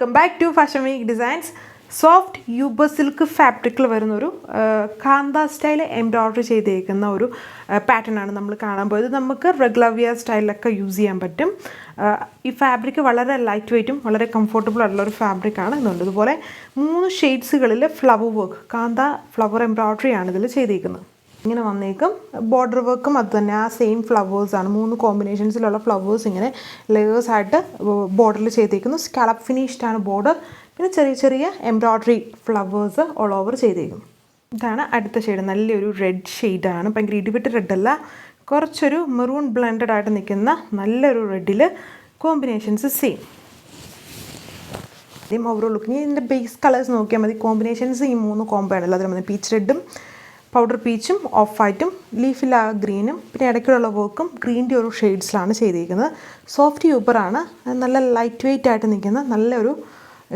Welcome back to fashion week designs. Soft uber silk ഫാബ്രിക്കിൽ വരുന്നൊരു കാന്ത style embroidery ചെയ്തേക്കുന്ന ഒരു പാറ്റേൺ ആണ് നമ്മൾ കാണാൻ പോയത്. നമുക്ക് റെഗുലർ വിയർ സ്റ്റൈലിലൊക്കെ യൂസ് ചെയ്യാൻ പറ്റും. ഈ ഫാബ്രിക് വളരെ ലൈറ്റ് വെയ്റ്റും വളരെ കംഫർട്ടബിൾ ആയിട്ടുള്ള ഒരു ഫാബ്രിക്കാണ് ഇതുണ്ട്. ഇതുപോലെ 3 ഷെയ്ഡ്സുകളിൽ ഫ്ലവർ വർക്ക്, കാന്ത ഫ്ലവർ എംബ്രോയ്ഡറി ആണ് ഇതിൽ ചെയ്തേക്കുന്നത്. ഇങ്ങനെ വന്നേക്കും. ബോർഡർ വർക്കും അത് തന്നെ, ആ സെയിം ഫ്ലവേഴ്സാണ്. 3 കോമ്പിനേഷൻസിലുള്ള ഫ്ലവേഴ്സ് ഇങ്ങനെ ലെയേഴ്സായിട്ട് ബോർഡറിൽ ചെയ്തേക്കുന്നു. Scallop ഫിനിഷ്ഡാണ് border. പിന്നെ ചെറിയ ചെറിയ എംബ്രോയ്ഡറി ഫ്ലവേഴ്സ് ഓൾ ഓവർ ചെയ്തേക്കുന്നു. ഇതാണ് അടുത്ത ഷെയ്ഡ്. നല്ലൊരു റെഡ് ഷെയ്ഡാണ്. ഭയങ്കര ഇടിവിട്ട് റെഡല്ല, കുറച്ചൊരു മെറൂൺ ബ്ലെൻഡഡ് ആയിട്ട് നിൽക്കുന്ന നല്ലൊരു റെഡിൽ കോമ്പിനേഷൻസ് സെയിം. ഓവറോൾ ലുക്കിങ് ഇതിൻ്റെ ബേസ് കളേഴ്സ് നോക്കിയാൽ മതി. കോമ്പിനേഷൻസ് ഈ 3 കോംബോ ആണല്ലോ. അതിൽ വന്ന് പീച്ച് റെഡും പൗഡർ പീച്ചും ഓഫ് വൈറ്റും ലീഫില ഗ്രീനും പിന്നെ ഇടയ്ക്കുള്ള വർക്കും ഗ്രീൻ്റെ ഒരു ഷെയ്ഡ്സിലാണ് ചെയ്തിരിക്കുന്നത്. സോഫ്റ്റ് യൂബറാണ്. നല്ല ലൈറ്റ് വെയ്റ്റ് ആയിട്ട് നിൽക്കുന്ന നല്ലൊരു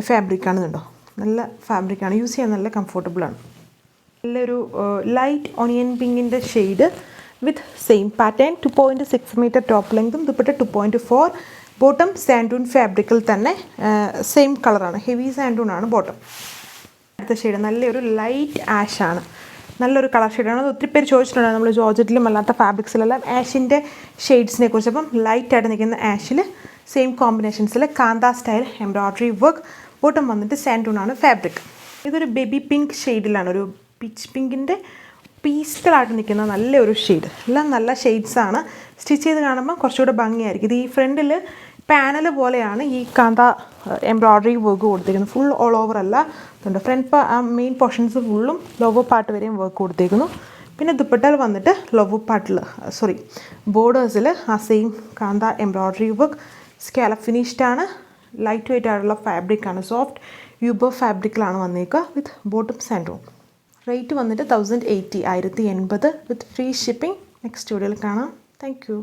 ഫാബ്രിക്കാണ്. ഇതുണ്ടോ, നല്ല ഫാബ്രിക്കാണ്. യൂസ് ചെയ്യാൻ നല്ല കംഫർട്ടബിളാണ്. നല്ലൊരു ലൈറ്റ് ഓണിയൻ പിങ്കിൻ്റെ shade with same pattern. 2.6 metre top ലെങ്തും ദുപ്പട്ട 2.4. ബോട്ടം സാൻഡൂൺ ഫാബ്രിക്കിൽ തന്നെ സെയിം കളറാണ്. ഹെവി സാൻഡൂൺ ആണ് ബോട്ടം. അടുത്ത ഷെയ്ഡ് നല്ലൊരു ലൈറ്റ് ആഷാണ്. നല്ലൊരു കളർ ഷെയ്ഡാണ്. അത് ഒത്തിരി പേര് ചോദിച്ചിട്ടുണ്ട് നമ്മൾ ജോർജറ്റിലും അല്ലാത്ത ഫാബ്രിക്സിലെല്ലാം ആഷിൻ്റെ ഷെയ്ഡ്സിനെ കുറിച്ച്. അപ്പം ലൈറ്റായിട്ട് നിൽക്കുന്ന ആഷിൽ സെയിം കോമ്പിനേഷൻസിൽ കാന്ത സ്റ്റൈൽ എംബ്രോയ്ഡറി വർക്ക്. ബോട്ടം വന്നിട്ട് സാൻഡൂൺ ആണ് ഫാബ്രിക്. ഇതൊരു ബേബി പിങ്ക് ഷെയ്ഡിലാണ്, ഒരു പീച്ച് പിങ്കിൻ്റെ പീസ്റ്റലായിട്ട് നിൽക്കുന്ന നല്ലൊരു ഷെയ്ഡ്. എല്ലാം നല്ല ഷെയ്ഡ്സാണ്. സ്റ്റിച്ച് ചെയ്ത് കാണുമ്പോൾ കുറച്ചുകൂടെ ഭംഗിയായിരിക്കും. ഇത് ഈ ഫ്രണ്ടിൽ പാനൽ പോലെയാണ് ഈ കാന്ത എംബ്രോയ്ഡറി വർക്ക് കൊടുത്തേക്കുന്നത്. ഫുൾ ഓൾ ഓവർ അല്ല. അതുകൊണ്ട് ഫ്രണ്ട് മെയിൻ പോർഷൻസ് ഫുള്ളും ലോവർ പാർട്ട് വരെയും വർക്ക് കൊടുത്തേക്കുന്നു. പിന്നെ ദുപ്പട്ടയിൽ വന്നിട്ട് ലോവർ പാർട്ടിൽ ബോർഡേഴ്സിൽ ആ same kantha embroidery work. Scallop ഫിനിഷ്ഡാണ്. ലൈറ്റ് വെയ്റ്റ് ആയിട്ടുള്ള ഫാബ്രിക്കാണ്. സോഫ്റ്റ് യൂബർ ഫാബ്രിക്കിലാണ് വന്നേക്കുക വിത്ത് ബോട്ടം സാൻഡൂൺ. റേറ്റ് വന്നിട്ട് 1080 വിത്ത് ഫ്രീ ഷിപ്പിംഗ്. നെക്സ്റ്റ് വീഡിയോയിൽ കാണാം. Thank U.